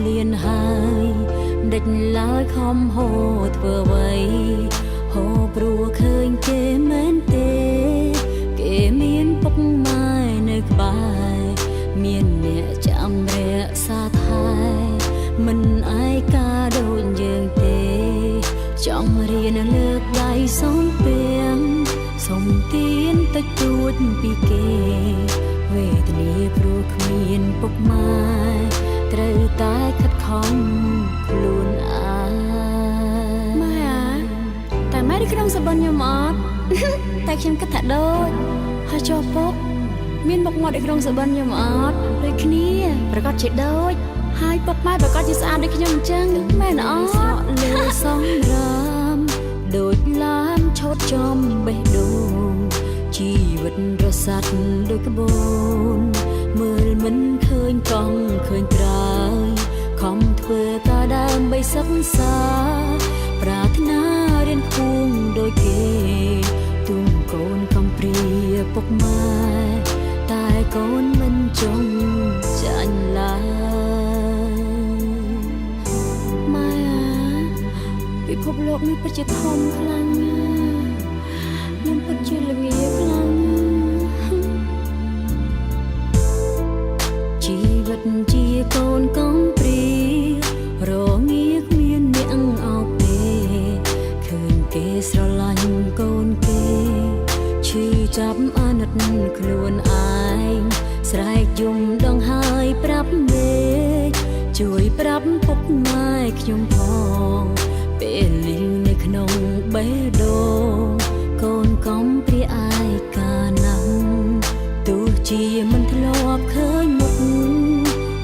លៀនហើយដេចឡើយខំហូរធ្វើអ្វីហូរព្រោះឃើញគេមែនទេគេមានពុកម៉ែនៅក្បែរមានអ្នកចាំរក្សាថែមិនឯកាដូចយើងទេចង់រៀនលើកដៃសុំពៀងសុំទៀនតិចតួចពីគេវេទនាព្រោះគ្មានពុកម៉ែត្រូវតែខិតខំខ្លួនឯងម៉ែតែម៉ែនៅក្នុងសបិនខ្ញុំអត់តែខ្ញុំគិតថាដូចហើយចុះពុកមានមុខមាត់នៅក្នុងសបិនខ្ញុំអត់ដូចគ្នាប្រកាសជាដូចហើយពុកម៉ែប្រកាសជាស្អាតដូចខ្ញុំអញ្ចឹងមែនអត់ស្រកលើសំរាមដូចឡានឆោតចំបេះដូងជីវិតរសាត់ដូចក្បូនមើលមិនឃើញកង់ឃើញត្រើយខំធ្វើការដើម្បីសិក្សាប្រាថ្នារៀនគួងដូចគេទុំកូនកំព្រាពុកម៉ែតែកូនមិនចង់ចាញ់ឡើយម៉ែពិភពលោកនេះពិតជាធំខ្លាំងខ្ញុំពិតជាល្ងាខ្លាំងជីវិតជាកូនកំព្រារងាគ្មានអ្នកអោបទេឃើញគេស្រឡាញ់កូនគេឈឺចាប់អាណិតខ្លួនឯងស្រែកយំដងហើយប្រាប់មេជួយប្រាប់ពុកម៉ែខ្ញុំផងពេលលីវនៅក្នុងបេះដូងកូនកំព្រាឯកាណាំទោះជាមិនធ្លាប់ឃើញមុខ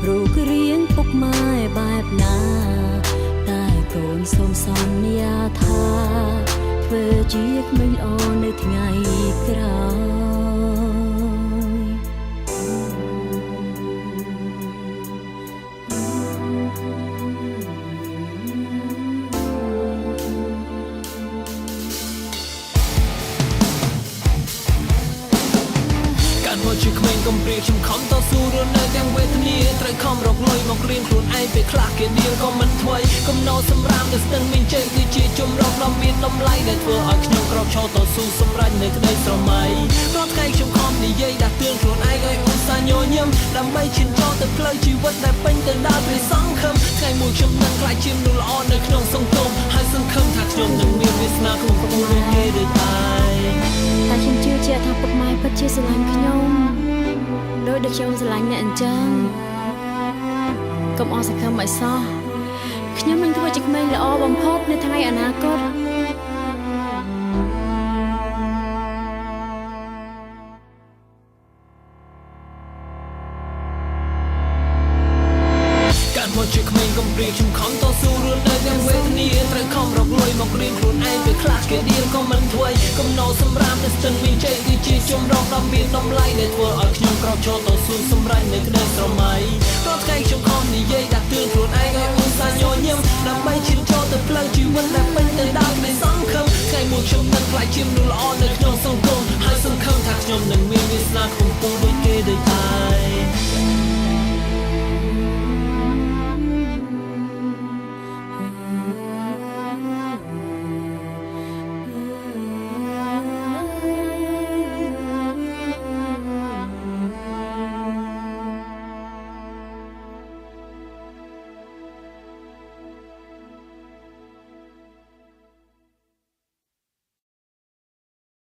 រូបរាងពុកម៉ែបែបណាតែកូនសូមសន្យាថាធ្វើជាក្មេងល្អនៅថ្ងៃក្រោយជាក្មេងកំព្រាខ្ញុំខំតស៊ូរស់នៅទាំងវេទនាត្រូវខំរកលុយមករៀនខ្លួនឯងពេលខ្លះគេនាងក៏មិនថ្មីកំណត់សម្រាប់តែស្ទឹងមានជ័យគឺជាជំរកដ៏មានតម្លៃដែលធ្វើឲ្យខ្ញុំក្រោកឈរតស៊ូសម្រេចនៅក្តីស្រមៃរាល់ថ្ងៃខ្ញុំខំនិយាយដាស់តឿនខ្លួនឯងឲ្យឧស្សាហ៍ញញឹមដើម្បីឈានចូលទៅផ្លូវជីវិតដែលពេញទៅដោយព្រះសង្ឃឹមថ្ងៃមួយខ្ញុំនឹងក្លាយជាមនុស្សល្អនៅក្នុងសង្គមហើយសង្ឃឹមថាខ្ញុំនឹងមានវាសនាក្នុងក្បួនដូចគេដូចឯងតែខ្ញុំជឿជាក់ថាពុកម៉ែពិតជាស្រឡាញ់ខ្ញុំដោយខ្ញុំស្រឡាញ់អ្នកអញ្ចឹងកុំអស់សង្ឃឹមឲ្យសោះខ្ញុំនឹងធ្វើជាក្មេងល្អបំផុតនៅថ្ងៃអនាគតមកជាក្មេងកំព្រាខ្ញុំខំតស៊ូរស់នៅទាំងវេទនាត្រូវខំរកលុយមករៀនខ្លួនឯងពេលខ្លះគេរៀនក៏មិនថ្មីកំណត់សម្រាប់តែស្ទឹងមានជ័យគឺជាជំរកដ៏មានតម្លៃដែលធ្វើឲ្យខ្ញុំក្រោកឈរតស៊ូសម្រេចនៅក្តីស្រមៃរាល់ថ្ងៃខ្ញុំខំនិយាយដាស់តឿន